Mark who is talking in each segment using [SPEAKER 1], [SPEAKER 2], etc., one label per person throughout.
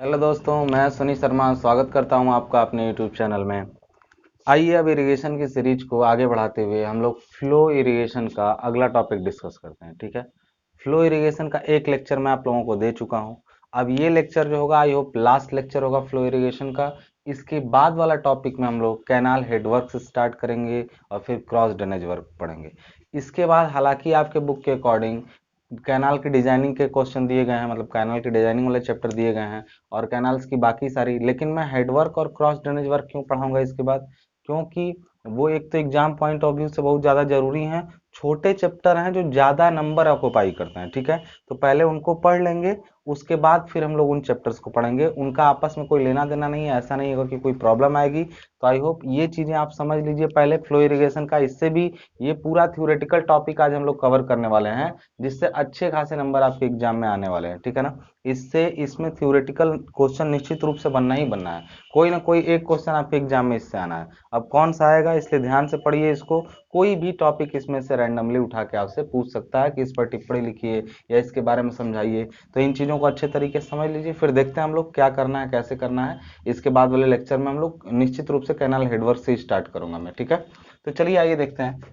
[SPEAKER 1] Hello दोस्तों, मैं सुनील शर्मा स्वागत करता हूं आपका अपने यूट्यूब चैनल में। आइए अब इरिगेशन की सीरीज को आगे बढ़ाते हुए हम लोग फ्लो इरिगेशन का अगला टॉपिक डिस्कस करते हैं। ठीक है। फ्लो इरिगेशन का एक लेक्चर मैं आप लोगों को दे चुका हूं। अब ये लेक्चर जो होगा आई होप लास्ट लेक्चर होगा फ्लो इरिगेशन का। इसके बाद वाला टॉपिक में हम लोग कैनाल हेडवर्क से स्टार्ट करेंगे और फिर क्रॉस ड्रेनेज वर्क पढ़ेंगे। इसके बाद हालांकि आपके बुक के अकॉर्डिंग कैनाल की डिजाइनिंग के क्वेश्चन दिए गए हैं, मतलब कैनाल की डिजाइनिंग वाले चैप्टर दिए गए हैं और कैनाल्स की बाकी सारी, लेकिन मैं हेडवर्क और क्रॉस ड्रेनेज वर्क क्यों पढ़ाऊंगा इसके बाद, क्योंकि वो एक तो एग्जाम पॉइंट ऑफ व्यू से बहुत ज़्यादा जरूरी हैं। छोटे चैप्टर हैं जो ज़्यादा नंबर ऑक्यूपाई करते हैं। ठीक है। तो पहले उनको पढ़ लेंगे, उसके बाद फिर हम लोग उन चैप्टर्स को पढ़ेंगे। उनका आपस में कोई लेना देना नहीं है, ऐसा नहीं होगा कि कोई प्रॉब्लम आएगी। तो आई होप ये चीज़ें आप समझ लीजिए पहले फ्लो इरिगेशन का। इससे भी ये पूरा थ्योरेटिकल टॉपिक आज हम लोग कवर करने वाले हैं, जिससे अच्छे खासे नंबर आपके एग्जाम में आने वाले हैं। ठीक है ना। इससे इसमें थ्योरेटिकल क्वेश्चन निश्चित रूप से बनना ही बनना है। कोई ना कोई एक क्वेश्चन आपके एग्जाम में इससे आना है। अब कौन सा आएगा इसलिए ध्यान से पढ़िए इसको। कोई भी टॉपिक इसमें से रैंडमली उठा के आपसे पूछ सकता है कि इस पर टिप्पणी लिखिए या इसके बारे में समझाइए। तो इन चीज़ों को अच्छे तरीके से समझ लीजिए, फिर देखते हैं हम लोग क्या करना है कैसे करना है। इसके बाद वाले लेक्चर में हम लोग निश्चित रूप से कैनाल हेडवर्क से स्टार्ट करूंगा मैं। ठीक है। तो चलिए आइए देखते हैं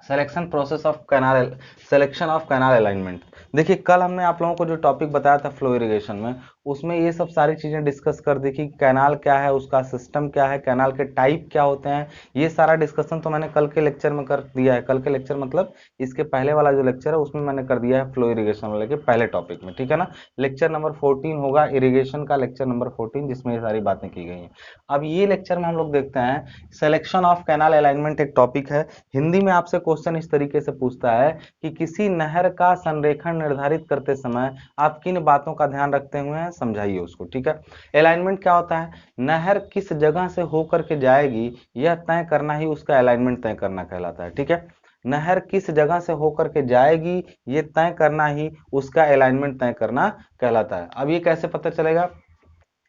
[SPEAKER 1] selection process of canal, selection of canal alignment. देखिए कल हमने आप लोगों को जो टॉपिक बताया था फ्लो इरिगेशन में, उसमें ये सब सारी चीजें डिस्कस कर दी कि कैनाल क्या है, उसका सिस्टम क्या है, कैनाल के टाइप क्या होते हैं। ये सारा डिस्कशन तो मैंने कल के लेक्चर में कर दिया है। कल के लेक्चर मतलब इसके पहले वाला जो लेक्चर है उसमें मैंने कर दिया है फ्लो इरिगेशन वाले के पहले टॉपिक में। ठीक है ना। लेक्चर नंबर 14 होगा इरिगेशन का, लेक्चर नंबर 14 जिसमें ये सारी बातें की गई हैं। अब ये लेक्चर में हम लोग देखते हैं सिलेक्शन ऑफ कैनाल अलाइनमेंट एक टॉपिक है। हिंदी में आपसे क्वेश्चन इस तरीके से पूछता है कि किसी नहर का संरेखण निर्धारित करते समय आप किन बातों का ध्यान रखते हुए हैं, समझाइए उसको। ठीक है। अलाइनमेंट क्या होता है? नहर किस जगह से होकर के जाएगी यह तय करना ही उसका अलाइनमेंट तय करना कहलाता है। ठीक है। नहर किस जगह से होकर के जाएगी ये तय करना ही उसका अलाइनमेंट तय करना कहलाता है। अब ये कैसे पता चलेगा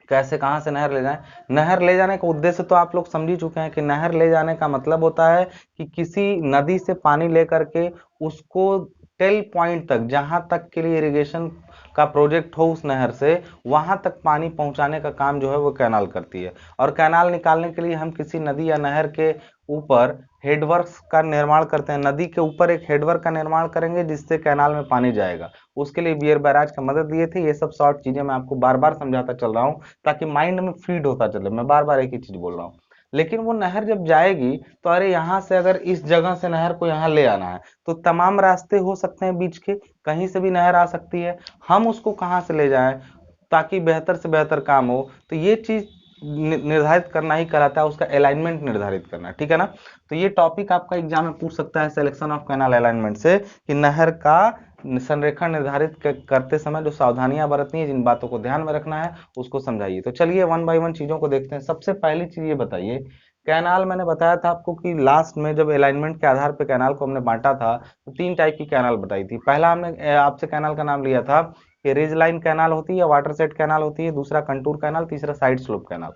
[SPEAKER 1] कैसे कहां से नहर ले जाएं? नहर ले जाने का उद्देश्य तो आप लोग समझ ही चुके हैं कि नहर ले जाने का मतलब होता है कि किसी नदी से पानी लेकर के उसको टेल पॉइंट तक, जहां तक के लिए इरिगेशन का प्रोजेक्ट हो उस नहर से, वहां तक पानी पहुंचाने का काम जो है वो कैनाल करती है। और कैनाल निकालने के लिए हम किसी नदी या नहर के ऊपर हेडवर्क्स का निर्माण करते हैं। नदी के ऊपर एक हेडवर्क का निर्माण करेंगे जिससे कैनाल में पानी जाएगा। उसके लिए बियर बैराज का मदद लिए थे। ये सब शॉर्ट चीजें मैं आपको बार बार समझाता चल रहा हूँ ताकि माइंड में फीड होता चले। मैं बार बार एक ही चीज बोल रहा हूँ। लेकिन वो नहर जब जाएगी तो अरे यहाँ से अगर इस जगह से नहर को यहाँ ले आना है तो तमाम रास्ते हो सकते हैं बीच के, कहीं से भी नहर आ सकती है। हम उसको कहाँ से ले जाएं ताकि बेहतर से बेहतर काम हो, तो ये चीज निर्धारित करना ही कहलाता है उसका अलाइनमेंट निर्धारित करना। ठीक है ना। तो ये टॉपिक आपका एग्जाम में पूछ सकता है सिलेक्शन ऑफ कैनाल अलाइनमेंट से कि नहर का संरेखण निर्धारित करते समय जो सावधानियां बरतनी है, जिन बातों को ध्यान में रखना है उसको समझाइए। तो चलिए वन बाय वन चीजों को देखते हैं। सबसे पहली चीज ये बताइए, कैनाल मैंने बताया था आपको कि लास्ट में जब अलाइनमेंट के आधार पर कैनाल को हमने बांटा था तो तीन टाइप की कैनाल बताई थी। पहला हमने आपसे कैनाल का नाम लिया था कि रिज लाइन कैनाल होती है, वाटर सेट कैनाल होती है, दूसरा कंटूर कैनाल, तीसरा साइड स्लोप कैनाल।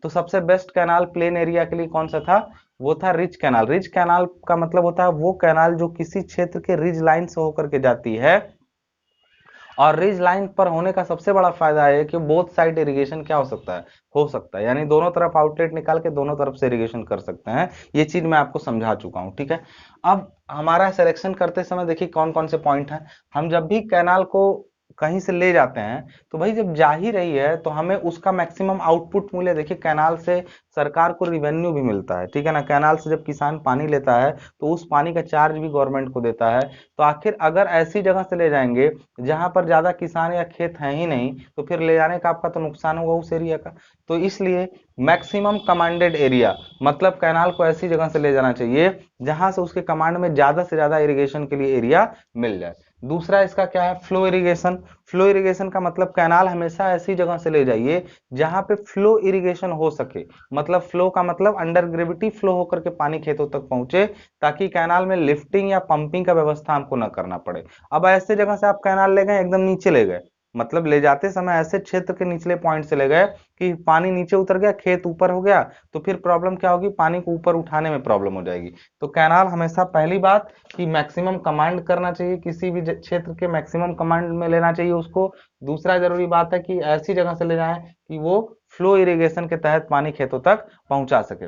[SPEAKER 1] तो सबसे बेस्ट कैनाल प्लेन एरिया के लिए कौन सा था? वो था रिज कैनाल। रिज कैनाल का मतलब होता है वो कैनाल जो किसी क्षेत्र के रिज लाइन से होकर के जाती है। और रिज लाइन पर होने का सबसे बड़ा फायदा है कि बोथ साइड इरिगेशन क्या हो सकता है, यानी दोनों तरफ आउटलेट निकाल के दोनों तरफ से इरिगेशन कर सकते हैं। ये चीज मैं आपको समझा चुका हूं। ठीक है। अब हमारा सिलेक्शन करते समय देखिए कौन कौन से पॉइंट हैं। हम जब भी कैनाल को कहीं से ले जाते हैं तो भाई जब जा ही रही है तो हमें उसका मैक्सिमम आउटपुट मूल्य, देखिए कैनाल से सरकार को रिवेन्यू भी मिलता है। ठीक है ना। कैनाल से जब किसान पानी लेता है तो उस पानी का चार्ज भी गवर्नमेंट को देता है। तो आखिर अगर ऐसी जगह से ले जाएंगे जहां पर ज्यादा किसान या खेत है ही नहीं तो फिर ले जाने का आपका तो नुकसान होगा उस एरिया का। तो इसलिए मैक्सिमम कमांडेड एरिया, मतलब कैनाल को ऐसी जगह से ले जाना चाहिए जहां से उसके कमांड में ज्यादा से ज्यादा इरिगेशन के लिए एरिया मिल जाए। दूसरा इसका क्या है? Flow irrigation. फ्लो इरिगेशन का मतलब कैनाल हमेशा ऐसी जगह से ले जाइए जहां पे फ्लो इरिगेशन हो सके। मतलब फ्लो का मतलब अंडर ग्रेविटी फ्लो होकर के पानी खेतों तक पहुंचे, ताकि कैनाल में लिफ्टिंग या पंपिंग का व्यवस्था हमको न करना पड़े। अब ऐसे जगह से आप कैनाल ले गए एकदम नीचे ले गए, मतलब ले जाते समय ऐसे क्षेत्र के निचले पॉइंट से ले गए कि पानी नीचे उतर गया, खेत ऊपर हो गया, तो फिर प्रॉब्लम क्या होगी, पानी को ऊपर उठाने में प्रॉब्लम हो जाएगी। तो कैनाल हमेशा पहली बात कि मैक्सिमम कमांड करना चाहिए, किसी भी क्षेत्र के मैक्सिमम कमांड में लेना चाहिए उसको। दूसरा जरूरी बात है कि ऐसी जगह से ले जाएं कि वो फ्लो इरिगेशन के तहत पानी खेतों तक पहुंचा सके।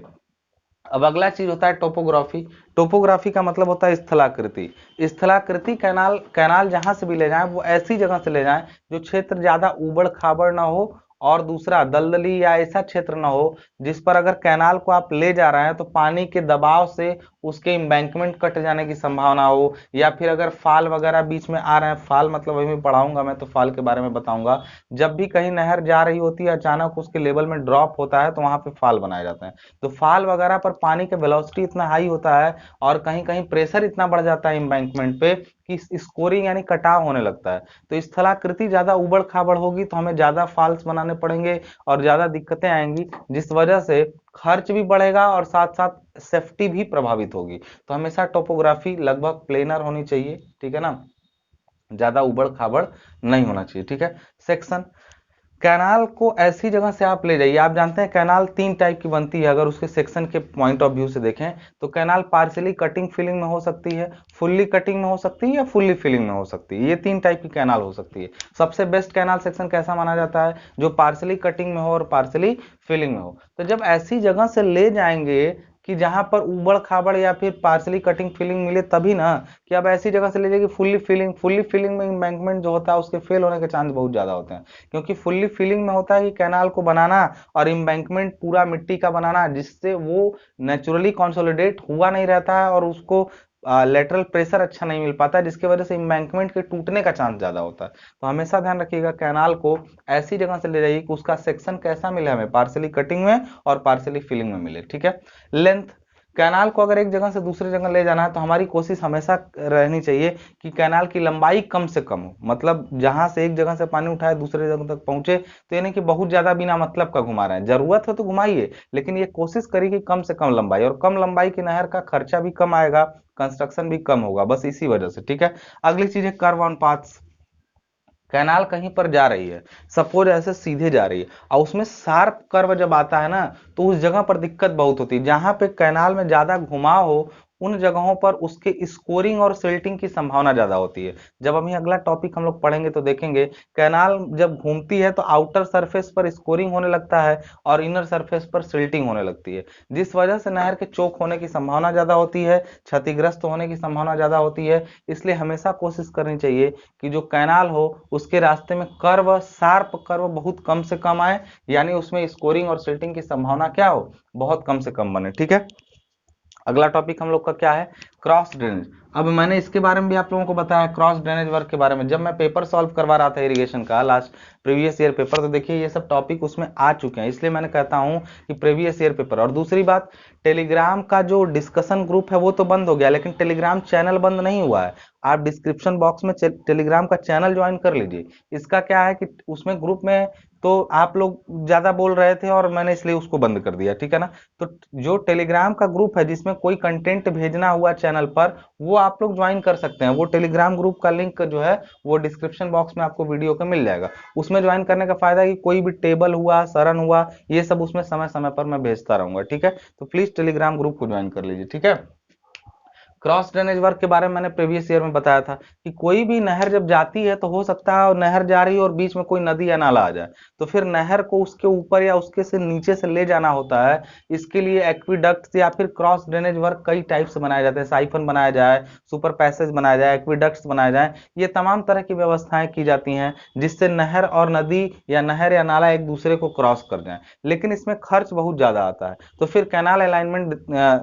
[SPEAKER 1] अब अगला चीज होता है टोपोग्राफी। टोपोग्राफी का मतलब होता है स्थलाकृति। स्थलाकृति कैनाल, कैनाल जहां से भी ले जाएं वो ऐसी जगह से ले जाएं जो क्षेत्र ज्यादा उबड़ खाबड़ ना हो, और दूसरा दलदली या ऐसा क्षेत्र ना हो जिस पर अगर कैनाल को आप ले जा रहे हैं तो पानी के दबाव से उसके एम्बैंकमेंट कट जाने की संभावना हो, या फिर अगर फाल वगैरह बीच में आ रहे हैं, फाल मतलब अभी पढ़ाऊंगा मैं तो फाल के बारे में बताऊंगा। जब भी कहीं नहर जा रही होती है अचानक उसके लेवल में ड्रॉप होता है तो वहां पे फाल बनाए जाते हैं। तो फाल वगैरह पर पानी का वेलोसिटी इतना हाई होता है और कहीं कहीं प्रेशर इतना बढ़ जाता है एम्बैंकमेंट पे कि स्कोरिंग यानी कटाव होने लगता है। तो स्थलाकृति ज्यादा उबड़ खाबड़ होगी तो हमें ज्यादा फॉल्स बनाने पड़ेंगे और ज्यादा दिक्कतें आएंगी, जिस वजह से खर्च भी बढ़ेगा और साथ साथ सेफ्टी भी प्रभावित होगी। तो हमेशा टोपोग्राफी लगभग प्लेनर होनी चाहिए, ठीक है ना, ज्यादा उबड़ खाबड़ नहीं होना चाहिए, ठीक है। सेक्शन, कैनाल को ऐसी जगह से आप ले जाइए। आप जानते हैं कैनाल तीन टाइप की बनती है, अगर उसके सेक्शन के पॉइंट ऑफ व्यू से देखें तो कैनाल पार्शियली कटिंग फिलिंग में हो सकती है, फुल्ली कटिंग में हो सकती है, या फुल्ली फिलिंग में हो सकती है। ये तीन टाइप की कैनाल हो सकती है। सबसे बेस्ट कैनाल सेक्शन कैसा माना जाता है, जो पार्शियली कटिंग में हो और पार्शियली फिलिंग में हो। तो जब ऐसी जगह से ले जाएंगे कि जहां पर उबड़ खाबड़ या फिर पार्शियली कटिंग फिलिंग मिले तभी ना, कि अब ऐसी जगह से ले जाएगी फुल्ली फिलिंग, फुल्ली फिलिंग में एम्बैंकमेंट जो होता है उसके फेल होने के चांस बहुत ज्यादा होते हैं। क्योंकि फुल्ली फिलिंग में होता है कि कैनाल को बनाना और एम्बैंकमेंट पूरा मिट्टी का बनाना जिससे वो नेचुरली कंसोलिडेट हुआ नहीं रहता है और उसको लेटरल प्रेशर अच्छा नहीं मिल पाता है, जिसकी वजह से एम्बैंकमेंट के टूटने का चांस ज्यादा होता है। तो हमेशा ध्यान रखिएगा कैनाल को ऐसी जगह से ले जाइए कि उसका सेक्शन कैसा मिले हमें, पार्शियली कटिंग में और पार्शियली फिलिंग में मिले, ठीक है। लेंथ, कैनाल को अगर एक जगह से दूसरी जगह ले जाना है तो हमारी कोशिश हमेशा रहनी चाहिए कि कैनाल की लंबाई कम से कम हो। मतलब जहां से एक जगह से पानी उठाए दूसरे जगह तक पहुंचे, तो यानी कि बहुत ज्यादा बिना मतलब का घुमा रहे हैं, जरूरत है तो घुमाइए, लेकिन ये कोशिश करिए कि कम से कम लंबाई, और कम लंबाई की नहर का खर्चा भी कम आएगा, कंस्ट्रक्शन भी कम होगा, बस इसी वजह से, ठीक है। अगली चीज है कर्व ऑन पाथ्स। कैनाल कहीं पर जा रही है, सपोज ऐसे सीधे जा रही है और उसमें शार्प कर्व जब आता है ना तो उस जगह पर दिक्कत बहुत होती है। जहां पे कैनाल में ज्यादा घुमाव हो उन जगहों पर उसके स्कोरिंग और सिल्टिंग की संभावना ज्यादा होती है। जब अभी अगला टॉपिक हम लोग पढ़ेंगे तो देखेंगे कैनाल जब घूमती है तो आउटर सरफेस पर स्कोरिंग होने लगता है और इनर सरफेस पर सिल्टिंग होने लगती है, जिस वजह से नहर के चोक होने की संभावना ज्यादा होती है, क्षतिग्रस्त होने की संभावना ज्यादा होती है। इसलिए हमेशा कोशिश करनी चाहिए कि जो कैनाल हो उसके रास्ते में कर्व, शार्प कर्व बहुत कम से कम आए, यानी उसमें स्कोरिंग और सिल्टिंग की संभावना क्या हो, बहुत कम से कम बने, ठीक है। अगला टॉपिक हम लोग का क्या है, क्रॉस ड्रेनेज। अब मैंने इसके बारे में भी आप लोगों को बताया क्रॉस ड्रेनेज वर्क के बारे में, जब मैं पेपर सॉल्व करवा रहा था इरिगेशन का लास्ट प्रीवियस ईयर पेपर, तो देखिए ये सब टॉपिक उसमें आ चुके हैं, इसलिए मैंने कहता हूं कि प्रीवियस ईयर पेपर। और दूसरी बात, टेलीग्राम का जो डिस्कशन ग्रुप है वो तो बंद हो गया, लेकिन टेलीग्राम चैनल बंद नहीं हुआ है। आप डिस्क्रिप्शन बॉक्स में टेलीग्राम का चैनल ज्वाइन कर लीजिए। इसका क्या है कि उसमें ग्रुप में तो आप लोग ज्यादा बोल रहे थे और मैंने इसलिए उसको बंद कर दिया, ठीक है ना। तो जो टेलीग्राम का ग्रुप है जिसमें कोई कंटेंट भेजना हुआ चैनल पर, वो आप लोग ज्वाइन कर सकते हैं। वो टेलीग्राम ग्रुप का लिंक जो है वो डिस्क्रिप्शन बॉक्स में आपको वीडियो का मिल जाएगा। उसमें ज्वाइन करने का फायदा है कि कोई भी टेबल हुआ, सरन हुआ, ये सब उसमें समय समय पर मैं भेजता रहूंगा, ठीक है। तो प्लीज टेलीग्राम ग्रुप को ज्वाइन कर लीजिए, ठीक है। क्रॉस ड्रेनेज वर्क के बारे में मैंने प्रीवियस ईयर में बताया था कि कोई भी नहर जब जाती है तो हो सकता है और नहर जा रही है और बीच में कोई नदी या नाला आ जाए, तो फिर नहर को उसके ऊपर या उसके से नीचे से ले जाना होता है। इसके लिए एक्विडक्ट्स या फिर क्रॉस ड्रेनेज वर्क कई टाइप से बनाए जाते हैं, साइफन बनाया जाए, सुपर पैसेज बनाया जाए, एक्विडक्ट्स बनाए जाए, ये तमाम तरह की व्यवस्थाएं की जाती हैं जिससे नहर और नदी या नहर या नाला एक दूसरे को क्रॉस कर जाए, लेकिन इसमें खर्च बहुत ज्यादा आता है। तो फिर कैनाल अलाइनमेंट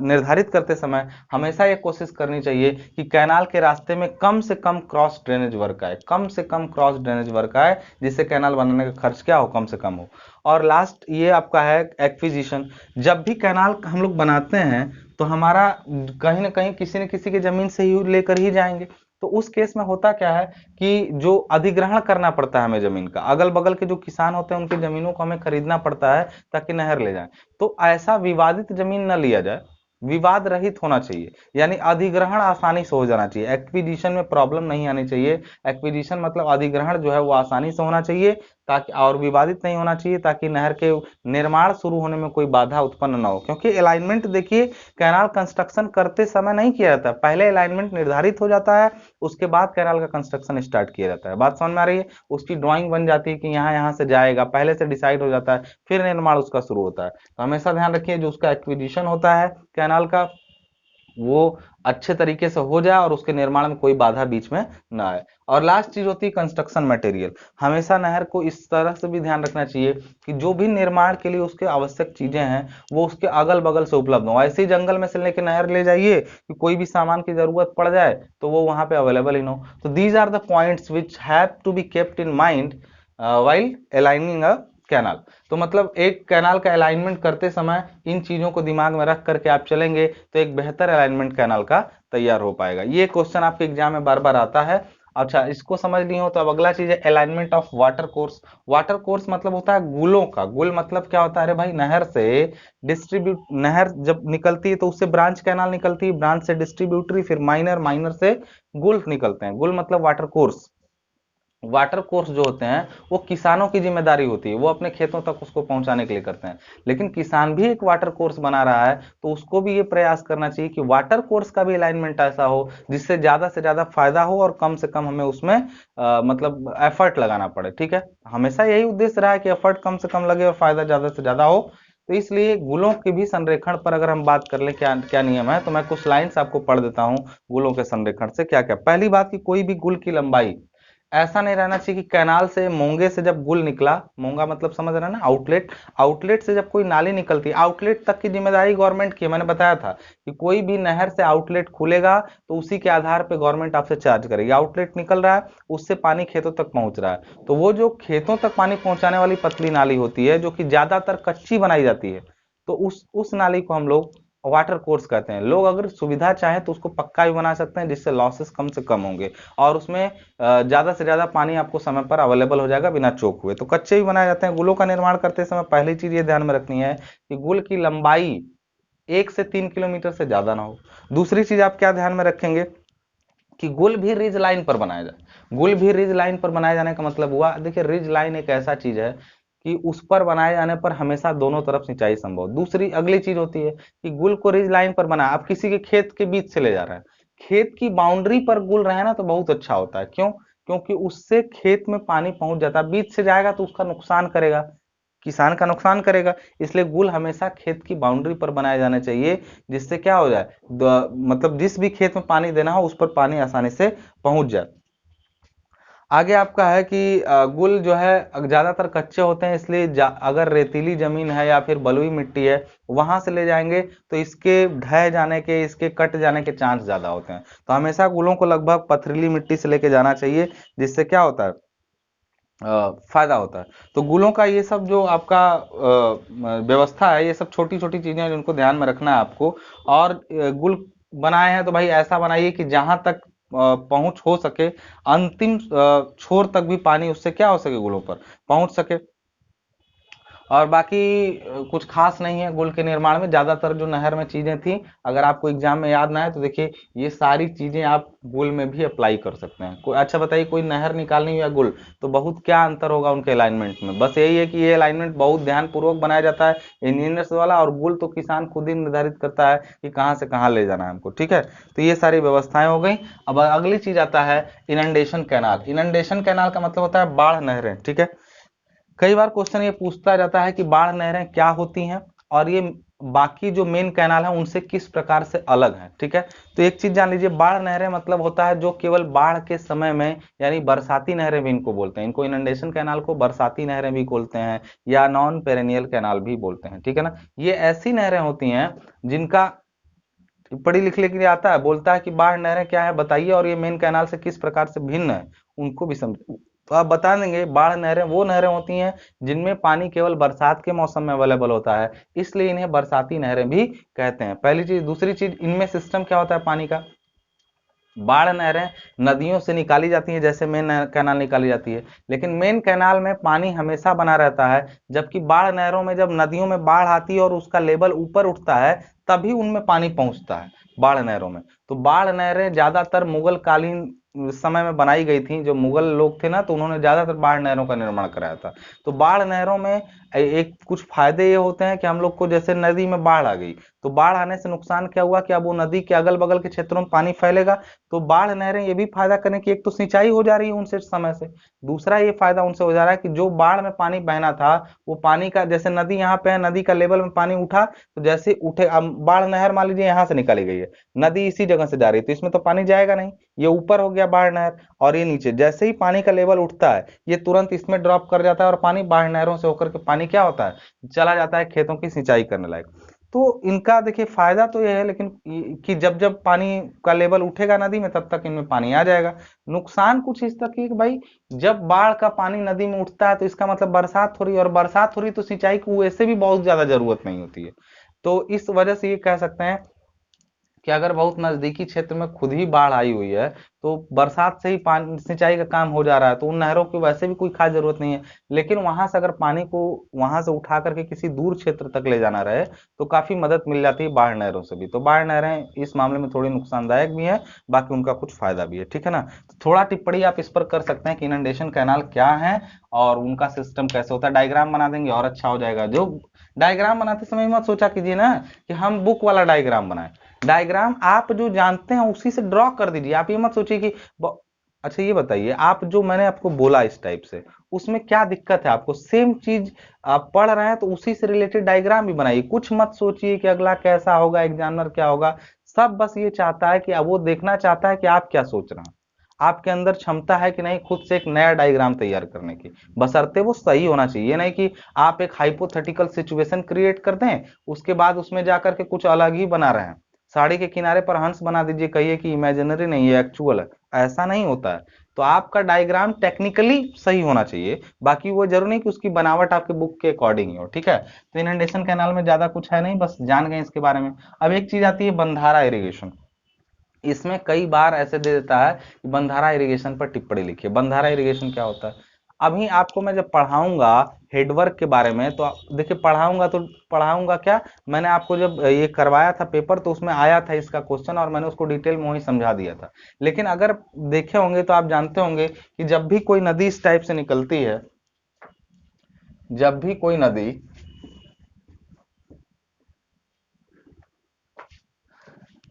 [SPEAKER 1] निर्धारित करते समय हमेशा ये कोशिश करनी चाहिए कि कैनाल के रास्ते में कम से कम क्रॉस ड्रेनेज वर्क आए, कम से कम क्रॉस ड्रेनेज वर्क आए, जिससे कैनाल बनाने का खर्च क्या हो, कम से कम हो। और लास्ट ये आपका है एक्विजिशन। जब भी कैनाल हम लोग बनाते हैं तो हमारा कहीं ना कहीं किसी न किसी की जमीन से ही लेकर ही जाएंगे। तो उस केस में होता क्या है कि जो अधिग्रहण करना पड़ता है हमें जमीन का, अगल बगल के जो किसान होते हैं उनकी जमीनों को हमें खरीदना पड़ता है ताकि नहर ले जाए। तो ऐसा विवादित जमीन न लिया जाए, विवाद रहित होना चाहिए, यानी अधिग्रहण आसानी से हो जाना चाहिए, एक्विजिशन में प्रॉब्लम नहीं आनी चाहिए। एक्विजिशन मतलब अधिग्रहण जो है वो आसानी से होना चाहिए, ताकि और विवादित नहीं होना चाहिए, ताकि नहर के निर्माण शुरू होने में कोई बाधा उत्पन्न न हो। क्योंकि अलाइनमेंट देखिए कैनाल कंस्ट्रक्शन करते समय नहीं किया जाता, पहले अलाइनमेंट निर्धारित हो जाता है, उसके बाद कैनाल का कंस्ट्रक्शन स्टार्ट किया जाता है। बात समझ में आ रही है? उसकी ड्राइंग बन जाती है कि यहाँ यहाँ से जाएगा, पहले से डिसाइड हो जाता है, फिर निर्माण उसका शुरू होता है। तो हमेशा ध्यान रखिए जो उसका एक्विजिशन होता है कैनाल का, वो अच्छे तरीके से हो जाए और उसके निर्माण में कोई बाधा बीच में ना आए। और लास्ट चीज होती है कंस्ट्रक्शन मटेरियल। हमेशा नहर को इस तरह से भी ध्यान रखना चाहिए कि जो भी निर्माण के लिए उसके आवश्यक चीजें हैं वो उसके अगल बगल से उपलब्ध हो। ऐसे ही जंगल में से लेके नहर ले जाइए कि कोई भी सामान की जरूरत पड़ जाए तो वो वहां पे अवेलेबल ही ना हो। तो these are the points which have to be kept in mind while aligning a canal. तो मतलब एक कैनाल का अलाइनमेंट करते समय इन चीजों को दिमाग में रख करके आप चलेंगे तो एक बेहतर अलाइनमेंट कैनाल का तैयार हो पाएगा। ये क्वेश्चन आपके एग्जाम में बार बार आता है। अच्छा, इसको समझ लिए हो तो अब अगला चीज है alignment of water course. Water course मतलब होता है गुलों का। गुल मतलब क्या होता है? अरे भाई, नहर से डिस्ट्रीब्यूट, नहर जब निकलती है तो उससे ब्रांच कैनाल निकलती है, ब्रांच से डिस्ट्रीब्यूटरी, फिर माइनर, माइनर से गुल निकलते हैं। गुल मतलब वाटर कोर्स। वाटर कोर्स जो होते हैं वो किसानों की जिम्मेदारी होती है, वो अपने खेतों तक उसको पहुंचाने के लिए करते हैं। लेकिन किसान भी एक वाटर कोर्स बना रहा है तो उसको भी ये प्रयास करना चाहिए कि वाटर कोर्स का भी अलाइनमेंट ऐसा हो जिससे ज्यादा से ज्यादा फायदा हो और कम से कम हमें उसमें मतलब एफर्ट लगाना पड़े। ठीक है, हमेशा यही उद्देश्य रहा है कि एफर्ट कम से कम लगे और फायदा ज्यादा से ज्यादा हो। तो इसलिए गुलों के भी संरेखण पर अगर हम बात कर ले क्या क्या नियम है, तो मैं कुछ लाइन्स आपको पढ़ देता हूँ गुलों के संरेखण से क्या क्या। पहली बात कि कोई भी गुल की लंबाई ऐसा नहीं रहना चाहिए कि कैनाल से, मोंगे से जब गुल निकला, मोंगा मतलब समझ रहे हैं ना, आउटलेट, आउटलेट से जब कोई नाली निकलती है, आउटलेट तक की जिम्मेदारी गवर्नमेंट की है। मैंने बताया था कि कोई भी नहर से आउटलेट खुलेगा तो उसी के आधार पे गवर्नमेंट आपसे चार्ज करेगी। आउटलेट निकल रहा है, उससे पानी खेतों तक पहुंच रहा है, तो वो जो खेतों तक पानी पहुंचाने वाली पतली नाली होती है जो कि ज्यादातर कच्ची बनाई जाती है, तो उस नाली को हम लोग वाटर कोर्स कहते हैं। लोग अगर सुविधा चाहें तो उसको पक्का भी बना सकते हैं जिससे लॉसेस कम से कम होंगे और उसमें ज्यादा से ज्यादा पानी आपको समय पर अवेलेबल हो जाएगा बिना चोक हुए। तो कच्चे भी बनाए जाते हैं। गुलों का निर्माण करते समय पहली चीज ये ध्यान में रखनी है कि गुल की लंबाई 1 से 3 किलोमीटर से ज्यादा ना हो। दूसरी चीज आप क्या ध्यान में रखेंगे कि गुल भी रिज लाइन पर बनाया जाए। गुल भी रिज लाइन पर बनाए जाने का मतलब हुआ, देखिए रिज लाइन एक ऐसा चीज है कि उस पर बनाए जाने पर हमेशा दोनों तरफ सिंचाई संभव। दूसरी अगली चीज होती है कि गुल को रिज लाइन पर बना, आप किसी के खेत के बीच से ले जा रहे हैं, खेत की बाउंड्री पर गुल रहे ना तो बहुत अच्छा होता है। क्यों? क्योंकि उससे खेत में पानी पहुंच जाता है। बीच से जाएगा तो उसका नुकसान करेगा, किसान का नुकसान करेगा। इसलिए गुल हमेशा खेत की बाउंड्री पर बनाए जाने चाहिए, जिससे क्या हो जाए, मतलब जिस भी खेत में पानी देना हो उस पर पानी आसानी से पहुंच जाए। आगे आपका है कि गुल जो है ज्यादातर कच्चे होते हैं, इसलिए अगर रेतीली जमीन है या फिर बलुई मिट्टी है वहां से ले जाएंगे तो इसके ढह जाने के, इसके कट जाने के चांस ज्यादा होते हैं। तो हमेशा गुलों को लगभग पथरीली मिट्टी से लेके जाना चाहिए, जिससे क्या होता है, फायदा होता है। तो गुलों का ये सब जो आपका व्यवस्था है, ये सब छोटी छोटी चीजें हैं जिनको ध्यान में रखना है आपको। और गुल बनाए हैं तो भाई ऐसा बनाइए कि जहां तक पहुंच हो सके, अंतिम छोर तक भी पानी उससे क्या हो सके, गुलों पर पहुंच सके। और बाकी कुछ खास नहीं है गुल के निर्माण में। ज्यादातर जो नहर में चीजें थी, अगर आपको एग्जाम में याद ना है तो देखिए ये सारी चीजें आप गुल में भी अप्लाई कर सकते हैं। कोई अच्छा बताइए, कोई नहर निकालनी हुई या गुल, तो बहुत क्या अंतर होगा उनके अलाइनमेंट में? बस यही है कि ये अलाइनमेंट बहुत ध्यान पूर्वक बनाया जाता है इंजीनियर्स वाला, और गुल तो किसान खुद ही निर्धारित करता है कि कहाँ से कहाँ ले जाना है हमको। ठीक है, तो ये सारी व्यवस्थाएं हो गई। अब अगली चीज आता है इनंडेशन कैनाल। इनंडेशन कैनाल का मतलब होता है बाढ़ नहरें। ठीक है, कई बार क्वेश्चन ये पूछता जाता है कि बाढ़ नहरें क्या होती हैं और ये बाकी जो मेन कैनाल है उनसे किस प्रकार से अलग है। ठीक है, तो एक चीज जान लीजिए, बाढ़ नहरें मतलब होता है जो केवल बाढ़ के समय में, यानी बरसाती नहरें भी इनको बोलते हैं, इनको इनंडेशन कैनाल को बरसाती नहरें भी बोलते हैं या नॉन पेरेनियल कैनाल भी बोलते हैं। ठीक है ना, ये ऐसी नहरें होती हैं जिनका पढ़ी लिख के लिए आता है, बोलता है कि बाढ़ नहरें क्या है बताइए और ये मेन कैनाल से किस प्रकार से भिन्न है, उनको भी समझ, तो आप बता देंगे बाढ़ नहरें वो नहरें होती हैं जिनमें पानी केवल बरसात के मौसम में अवेलेबल होता है, इसलिए इन्हें बरसाती नहरें भी कहते हैं। पहली चीज। दूसरी चीज, इनमें सिस्टम क्या होता है पानी का, बाढ़ नहरें नदियों से निकाली जाती हैं, जैसे मेन कैनाल निकाली जाती है, लेकिन मेन कैनाल में पानी हमेशा बना रहता है, जबकि बाढ़ नहरों में जब नदियों में बाढ़ आती है और उसका लेवल ऊपर उठता है तभी उनमें पानी पहुंचता है बाढ़ नहरों में। तो बाढ़ नहरें ज्यादातर मुगल कालीन समय में बनाई गई थी, जो मुगल लोग थे ना, तो उन्होंने ज्यादातर बाढ़ नहरों का निर्माण कराया था। तो बाढ़ नहरों में एक कुछ फायदे ये होते हैं कि हम लोग को, जैसे नदी में बाढ़ आ गई तो बाढ़ आने से नुकसान क्या हुआ कि अब वो नदी के अगल बगल के क्षेत्रों में पानी फैलेगा। तो बाढ़ नहरें ये भी फायदा करें कि एक तो सिंचाई हो जा रही है उनसे समय से, दूसरा ये फायदा उनसे हो जा रहा है कि जो बाढ़ में पानी बहना था वो पानी का, जैसे नदी यहाँ पे है, नदी का लेवल में पानी उठा, तो जैसे उठे, अब बाढ़ नहर मान लीजिए यहाँ से निकाली गई है, नदी इसी जगह से जा रही है तो इसमें तो पानी जाएगा नहीं, ये ऊपर हो गया बाढ़ नहर, और ये नीचे, जैसे ही पानी का लेवल उठता है ये तुरंत इसमें ड्रॉप कर जाता है और पानी बाढ़ नहरों से होकर के पानी क्या होता है, चला जाता है खेतों की सिंचाई करने लायक। तो इनका देखिए फायदा तो यह है, लेकिन कि जब जब पानी का लेवल उठेगा नदी में तब तक इनमें पानी आ जाएगा। नुकसान कुछ इस तक की कि भाई जब बाढ़ का पानी नदी में उठता है तो इसका मतलब बरसात हो रही है, और बरसात हो रही तो सिंचाई को वैसे भी बहुत ज्यादा जरूरत नहीं होती है। तो इस वजह से ये कह सकते हैं कि अगर बहुत नजदीकी क्षेत्र में खुद ही बाढ़ आई हुई है तो बरसात से ही पानी सिंचाई का काम हो जा रहा है, तो उन नहरों की वैसे भी कोई खास जरूरत नहीं है। लेकिन वहां से अगर पानी को वहां से उठा करके किसी दूर क्षेत्र तक ले जाना रहे तो काफी मदद मिल जाती है बाढ़ नहरों से भी। तो बाढ़ नहरें इस मामले में थोड़ी नुकसानदायक भी है, बाकी उनका कुछ फायदा भी है, ठीक है ना। तो थोड़ा टिप्पणी आप इस पर कर सकते हैं कि इनंडेशन कैनाल क्या है और उनका सिस्टम कैसे होता है। डायग्राम बना देंगे और अच्छा हो जाएगा। जो डायग्राम बनाते समय मत सोचा कीजिए ना कि हम बुक वाला डायग्राम बनाए, डायग्राम आप जो जानते हैं उसी से ड्रॉ कर दीजिए। आप ये मत सोचिए कि अच्छा ये बताइए, आप जो मैंने आपको बोला इस टाइप से उसमें क्या दिक्कत है आपको, सेम चीज आप पढ़ रहे हैं तो उसी से रिलेटेड डायग्राम भी बनाइए। कुछ मत सोचिए कि अगला कैसा होगा, एग्जामिनर क्या होगा, सब बस ये चाहता है कि वो देखना चाहता है कि आप क्या सोच रहे हैं, आपके अंदर क्षमता है कि नहीं खुद से एक नया डायग्राम तैयार करने की, बशर्ते वो सही होना चाहिए। नहीं कि आप एक हाइपोथेटिकल सिचुएशन क्रिएट कर दें उसके बाद उसमें जाकर के कुछ अलग ही बना रहे हैं। साड़ी के किनारे पर हंस बना दीजिए, कहिए कि इमेजिनरी नहीं है एक्चुअल है, ऐसा नहीं होता है। तो आपका डायग्राम टेक्निकली सही होना चाहिए, बाकी वो जरूरी नहीं कि उसकी बनावट आपके बुक के अकॉर्डिंग ही हो, ठीक है। तो इनंडेशन कैनाल में ज्यादा कुछ है नहीं, बस जान गए इसके बारे में। अब एक चीज आती है बंधारा इरिगेशन। इसमें कई बार ऐसे दे देता है कि बंधारा इरिगेशन पर टिप्पणी लिखिए। बंधारा इरिगेशन क्या होता है, अभी आपको मैं जब पढ़ाऊंगा हेडवर्क के बारे में तो देखिए, पढ़ाऊंगा तो पढ़ाऊंगा क्या, मैंने आपको जब ये करवाया था पेपर तो उसमें आया था इसका क्वेश्चन और मैंने उसको डिटेल में वही समझा दिया था। लेकिन अगर देखे होंगे तो आप जानते होंगे कि जब भी कोई नदी इस टाइप से निकलती है, जब भी कोई नदी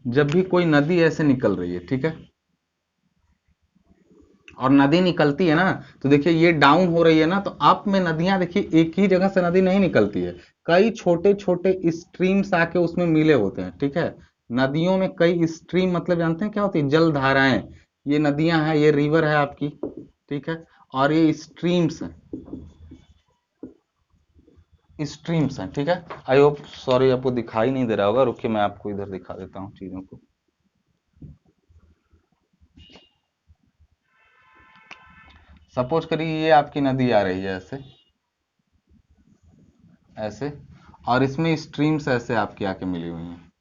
[SPEAKER 1] जब भी कोई नदी ऐसे निकल रही है, ठीक है, और नदी निकलती है ना, तो देखिए ये डाउन हो रही है ना, तो अप में नदियां देखिए एक ही जगह से नदी नहीं निकलती है, कई छोटे छोटे स्ट्रीम्स आके उसमें मिले होते हैं, ठीक है। नदियों में कई स्ट्रीम, मतलब जानते हैं क्या होती है, जल धाराएं। ये नदियां हैं, ये रिवर है आपकी, ठीक है, और ये स्ट्रीम्स हैं, स्ट्रीम्स हैं, ठीक है। आई होप, सॉरी आपको दिखाई नहीं दे रहा होगा, रुकिए मैं आपको इधर दिखा देता हूँ चीजों को। सपोज करिए ये आपकी नदी आ रही है ऐसे ऐसे, और इसमें स्ट्रीम्स ऐसे आपकी आके मिली हुई हैं,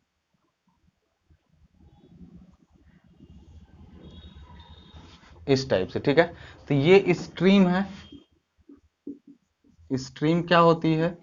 [SPEAKER 1] इस टाइप से, ठीक है। तो ये स्ट्रीम है, स्ट्रीम क्या होती है,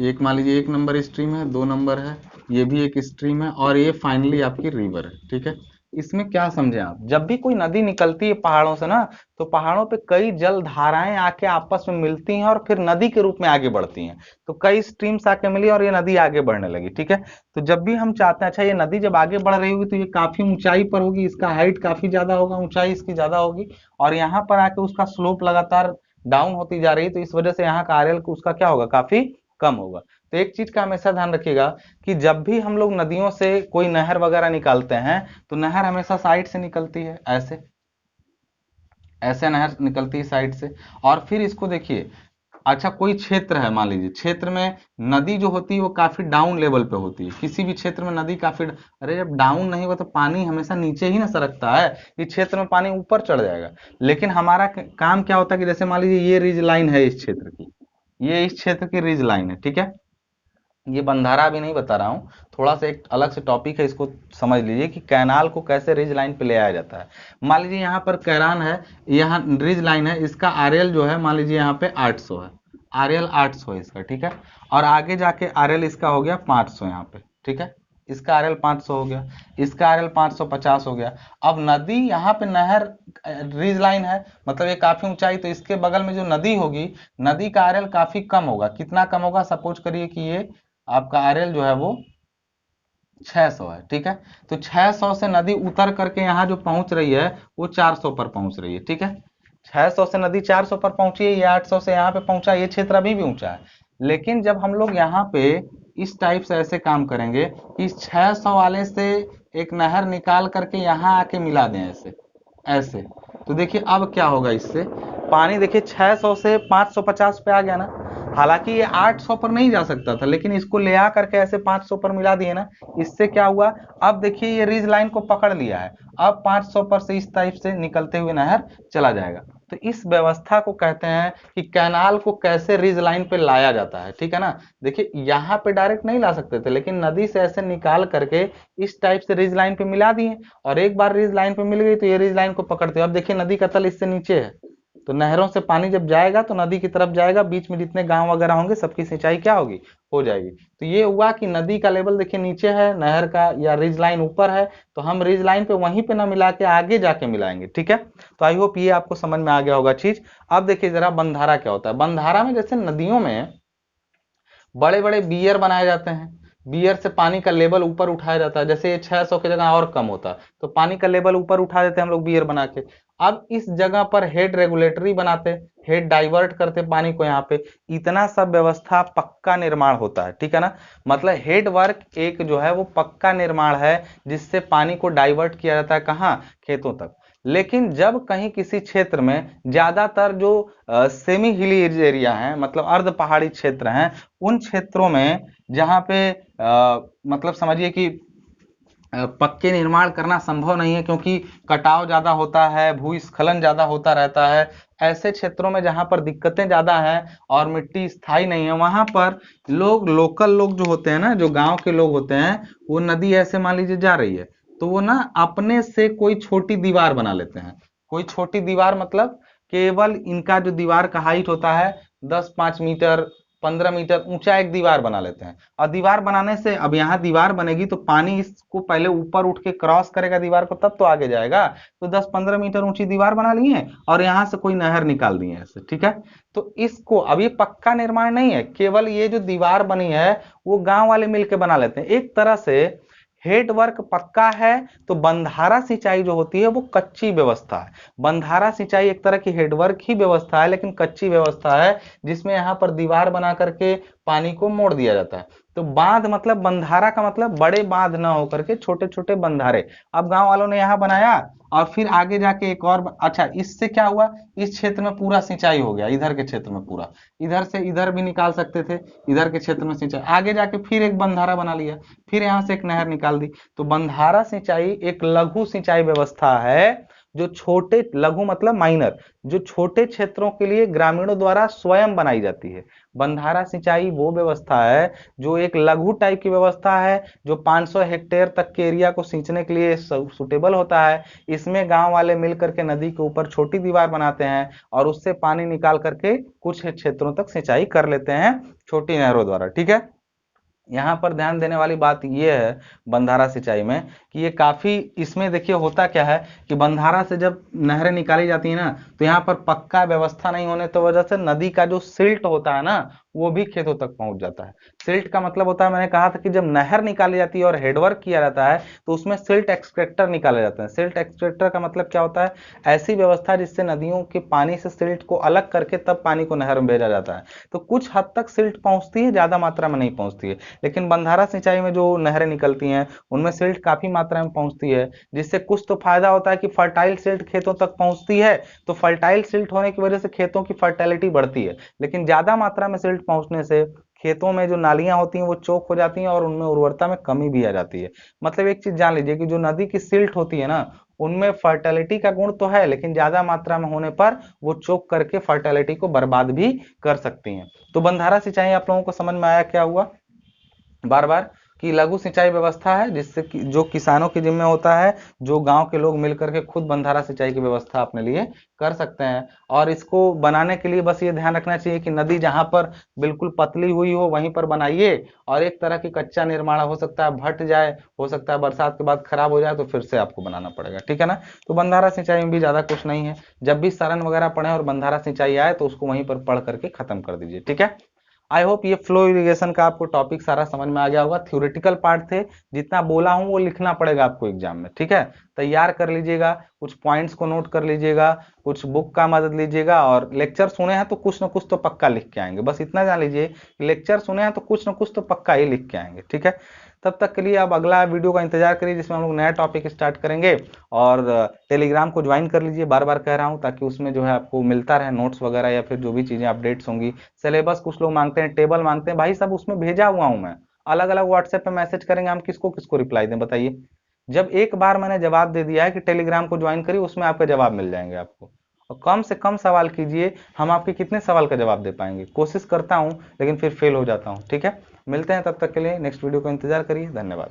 [SPEAKER 1] एक मान लीजिए एक नंबर स्ट्रीम है, दो नंबर है, ये भी एक स्ट्रीम है, और ये फाइनली आपकी रिवर है, ठीक है। इसमें क्या समझे आप, जब भी कोई नदी निकलती है पहाड़ों से ना, तो पहाड़ों पे कई जल धाराएं आके आपस में मिलती हैं और फिर नदी के रूप में आगे बढ़ती हैं। तो कई स्ट्रीम्स आके मिली और ये नदी आगे बढ़ने लगी, ठीक है। तो जब भी हम चाहते हैं, अच्छा ये नदी जब आगे बढ़ रही होगी तो ये काफी ऊंचाई पर होगी, इसका हाइट काफी ज्यादा होगा, ऊंचाई इसकी ज्यादा होगी, और यहाँ पर आके उसका स्लोप लगातार डाउन होती जा रही है, तो इस वजह से यहाँ का आरएल उसका क्या होगा, काफी कम होगा। तो एक चीज का हमेशा ध्यान रखिएगा कि जब भी हम लोग नदियों से कोई नहर वगैरह निकालते हैं तो नहर हमेशा साइड से निकलती है, ऐसे ऐसे नहर निकलती है साइड से। और फिर इसको देखिए, अच्छा कोई क्षेत्र है, मान लीजिए क्षेत्र में नदी जो होती है वो काफी डाउन लेवल पे होती है, किसी भी क्षेत्र में नदी काफी, अरे जब डाउन नहीं हुआ तो पानी हमेशा नीचे ही ना सरकता है, इस क्षेत्र में पानी ऊपर चढ़ जाएगा। लेकिन हमारा काम क्या होता है कि जैसे मान लीजिए ये रिज लाइन है इस क्षेत्र की, ये इस क्षेत्र की रिज लाइन है, ठीक है। ये बंधारा अभी नहीं बता रहा हूँ, थोड़ा सा एक अलग से टॉपिक है, इसको समझ लीजिए कि कैनाल को कैसे रिज लाइन पे ले आया जाता है। मान लीजिए यहाँ पर कैनाल है, यहाँ रिज लाइन है, इसका आरएल जो है मान लीजिए यहाँ पे 800 है, आरएल 800 है इसका, ठीक है। और आगे जाके आरएल इसका हो गया 500 यहाँ पे, ठीक है। इसका आरएल 500 हो गया, इसका आरएल 550 हो गया। अब नदी यहाँ पे नहर रिज लाइन है, मतलब ये काफी ऊंचाई, तो इसके बगल में जो नदी होगी, नदी का आरएल काफी कम होगा। कितना कम होगा? सपोज करिए कि ये आपका आरएल जो है वो 600 है, ठीक है। तो 600 से नदी उतर करके यहाँ जो पहुंच रही है वो 400 पर पहुंच रही है, ठीक है। 600 से नदी 400 पर पहुंची है, ये 800 से यहाँ पे पहुंचा, ये क्षेत्र अभी भी ऊंचा है। लेकिन जब हम लोग यहाँ पे इस टाइप से ऐसे काम करेंगे कि 600 वाले से एक नहर निकाल करके यहाँ आके मिला दें ऐसे ऐसे, तो देखिए अब क्या होगा इससे, पानी देखिए 600 से 550 पे आ गया ना। हालांकि ये 800 पर नहीं जा सकता था, लेकिन इसको ले आ करके ऐसे 500 पर मिला दिए ना। इससे क्या हुआ, अब देखिए ये रिज लाइन को पकड़ लिया है, अब 500 पर से इस टाइप से निकलते हुए नहर चला जाएगा। तो इस व्यवस्था को कहते हैं कि कैनाल को कैसे रिज लाइन पे लाया जाता है, ठीक है ना। देखिए यहाँ पे डायरेक्ट नहीं ला सकते थे, लेकिन नदी से ऐसे निकाल करके इस टाइप से रिज लाइन पे मिला दिए, और एक बार रिज लाइन पे मिल गई तो ये रिज लाइन को पकड़ते। अब देखिए नदी का तल इससे नीचे है, तो नहरों से पानी जब जाएगा तो नदी की तरफ जाएगा, बीच में जितने गांव वगैरह होंगे सबकी सिंचाई क्या होगी, हो जाएगी। तो ये हुआ कि नदी का लेवल देखिए नीचे है, नहर का या रिज लाइन ऊपर है, तो हम रिज लाइन पे वहीं पे ना मिला के आगे जाके मिलाएंगे, ठीक है। तो आई होप ये आपको समझ में आ गया होगा चीज। अब देखिए जरा बंधारा क्या होता है। बंधारा में जैसे नदियों में बड़े बड़े बियर बनाए जाते हैं, बियर से पानी का लेवल ऊपर उठाया जाता है, जैसे ये 600 की जगह और कम होता है तो पानी का लेवल ऊपर उठा देते हैं हम लोग बियर बना के। अब इस जगह पर हेड रेगुलेटरी बनाते, हेड डाइवर्ट करते पानी को यहाँ पे, इतना सब व्यवस्था पक्का निर्माण होता है, ठीक है ना। मतलब हेड वर्क एक जो है वो पक्का निर्माण है, जिससे पानी को डाइवर्ट किया जाता है, कहाँ, खेतों तक। लेकिन जब कहीं किसी क्षेत्र में ज्यादातर जो सेमी हिली एरिया है, मतलब अर्ध पहाड़ी क्षेत्र हैं, उन क्षेत्रों में जहां पे मतलब समझिए कि पक्के निर्माण करना संभव नहीं है, क्योंकि कटाव ज्यादा होता है, भूस्खलन ज्यादा होता रहता है, ऐसे क्षेत्रों में जहां पर दिक्कतें ज्यादा हैं और मिट्टी स्थायी नहीं है, वहां पर लोग, लोकल लोग जो होते हैं ना, जो गांव के लोग होते हैं, वो नदी ऐसे मान लीजिए जा रही है, तो वो ना अपने से कोई छोटी दीवार बना लेते हैं। कोई छोटी दीवार मतलब केवल इनका जो दीवार का हाइट होता है 10-5 मीटर, 15 मीटर ऊंचा एक दीवार बना लेते हैं। और दीवार बनाने से, अब यहाँ दीवार बनेगी तो पानी इसको पहले ऊपर उठ के क्रॉस करेगा दीवार को, तब तो आगे जाएगा। तो 10-15 मीटर ऊंची दीवार बना लिए और यहाँ से कोई नहर निकाल दी है ऐसे, ठीक है। तो इसको, अब ये पक्का निर्माण नहीं है, केवल ये जो दीवार बनी है वो गांव वाले मिलके बना लेते हैं। एक तरह से हेड वर्क पक्का है, तो बंधारा सिंचाई जो होती है वो कच्ची व्यवस्था है। बंधारा सिंचाई एक तरह की हेडवर्क ही व्यवस्था है, लेकिन कच्ची व्यवस्था है, जिसमें यहाँ पर दीवार बना करके पानी को मोड़ दिया जाता है। तो बांध मतलब, बंधारा का मतलब बड़े बांध ना होकर के छोटे छोटे बंधारे। अब गांव वालों ने यहाँ बनाया और फिर आगे जाके एक और, अच्छा इससे क्या हुआ, इस क्षेत्र में पूरा सिंचाई हो गया, इधर के क्षेत्र में पूरा, इधर से इधर भी निकाल सकते थे, इधर के क्षेत्र में सिंचाई, आगे जाके फिर एक बंधारा बना लिया, फिर यहाँ से एक नहर निकाल दी। तो बंधारा सिंचाई एक लघु सिंचाई व्यवस्था है, जो छोटे, लघु मतलब माइनर, जो छोटे क्षेत्रों के लिए ग्रामीणों द्वारा स्वयं बनाई जाती है। बंधारा सिंचाई वो व्यवस्था है जो एक लघु टाइप की व्यवस्था है, जो 500 हेक्टेयर तक के एरिया को सींचने के लिए सुटेबल होता है। इसमें गांव वाले मिलकर के नदी के ऊपर छोटी दीवार बनाते हैं और उससे पानी निकाल करके कुछ क्षेत्रों तक सिंचाई कर लेते हैं छोटी नहरों द्वारा, ठीक है। यहाँ पर ध्यान देने वाली बात यह है बंधारा सिंचाई में, कि ये काफी, इसमें देखिए होता क्या है कि बंधारा से जब नहरें निकाली जाती है ना, तो यहाँ पर पक्का व्यवस्था नहीं होने की वजह से नदी का जो सिल्ट होता है ना, वो भी खेतों तक पहुंच जाता है। सिल्ट का मतलब होता है, मैंने कहा था कि जब नहर निकाली जाती है और हेडवर्क किया जाता है तो उसमें सिल्ट एक्सट्रैक्टर निकाले जाते हैं। सिल्ट एक्सट्रैक्टर का मतलब क्या होता है, ऐसी व्यवस्था जिससे नदियों के पानी से सिल्ट को अलग करके तब पानी को नहर में भेजा जाता है। तो कुछ हद तक सिल्ट पहुंचती है, ज्यादा मात्रा में नहीं पहुंचती है, लेकिन बंधारा सिंचाई में जो नहरें निकलती हैं उनमें सिल्ट काफी मात्रा में पहुंचती है, जिससे कुछ तो फायदा होता है कि फर्टाइल सिल्ट खेतों तक पहुंचती है, तो फर्टाइल सिल्ट होने की वजह से खेतों की फर्टिलिटी बढ़ती है। लेकिन ज्यादा मात्रा में सिल्ट पहुंचने से खेतों में जो नालियां होती हैं वो चौक हो जाती हैं और उनमें उर्वरता में कमी भी आ जाती है। मतलब एक चीज जान लीजिए कि जो नदी की सिल्ट होती है ना, उनमें फर्टिलिटी का गुण तो है, लेकिन ज्यादा मात्रा में होने पर वो चौक करके फर्टिलिटी को बर्बाद भी कर सकती हैं। तो बंधारा सिंचाई आप लोगों को समझ में आया क्या हुआ? बार बार कि लघु सिंचाई व्यवस्था है जिससे कि जो किसानों के जिम्मे होता है, जो गांव के लोग मिलकर के खुद बंधारा सिंचाई की व्यवस्था अपने लिए कर सकते हैं। और इसको बनाने के लिए बस ये ध्यान रखना चाहिए कि नदी जहां पर बिल्कुल पतली हुई हो वहीं पर बनाइए, और एक तरह की कच्चा निर्माण हो सकता है भट जाए, हो सकता है बरसात के बाद खराब हो जाए तो फिर से आपको बनाना पड़ेगा, ठीक है ना। तो बंधारा सिंचाई में भी ज्यादा कुछ नहीं है, जब भी सारण वगैरह पढ़े और बंधारा सिंचाई आए तो उसको वहीं पर पढ़ करके खत्म कर दीजिए, ठीक है। आई होप ये फ्लो इरिगेशन का आपको टॉपिक सारा समझ में आ गया होगा। थ्योरेटिकल पार्ट थे, जितना बोला हूं वो लिखना पड़ेगा आपको एग्जाम में, ठीक है। तैयार कर लीजिएगा, कुछ पॉइंट्स को नोट कर लीजिएगा, कुछ बुक का मदद लीजिएगा, और लेक्चर सुने हैं तो कुछ ना कुछ तो पक्का लिख के आएंगे। बस इतना जान लीजिए कि लेक्चर सुने हैं तो कुछ ना कुछ तो पक्का ही लिख के आएंगे, ठीक है। तब तक के लिए आप अगला वीडियो का इंतजार करिए जिसमें हम लोग नया टॉपिक स्टार्ट करेंगे। और टेलीग्राम को ज्वाइन कर लीजिए, बार बार कह रहा हूं, ताकि उसमें जो है आपको मिलता रहे नोट्स वगैरह या फिर जो भी चीजें अपडेट्स होंगी। सिलेबस कुछ लोग मांगते हैं, टेबल मांगते हैं, भाई सब उसमें भेजा हुआ हूं मैं। अलग अलग व्हाट्सएप पे मैसेज करेंगे, हम किसको किसको रिप्लाई दें बताइए। जब एक बार मैंने जवाब दे दिया है कि टेलीग्राम को ज्वाइन करिए, उसमें आपके जवाब मिल जाएंगे आपको। और कम से कम सवाल कीजिए, हम आपके कितने सवाल का जवाब दे पाएंगे। कोशिश करता हूं लेकिन फिर फेल हो जाता हूं, ठीक है। मिलते हैं, तब तक के लिए नेक्स्ट वीडियो को इंतजार करिए। धन्यवाद।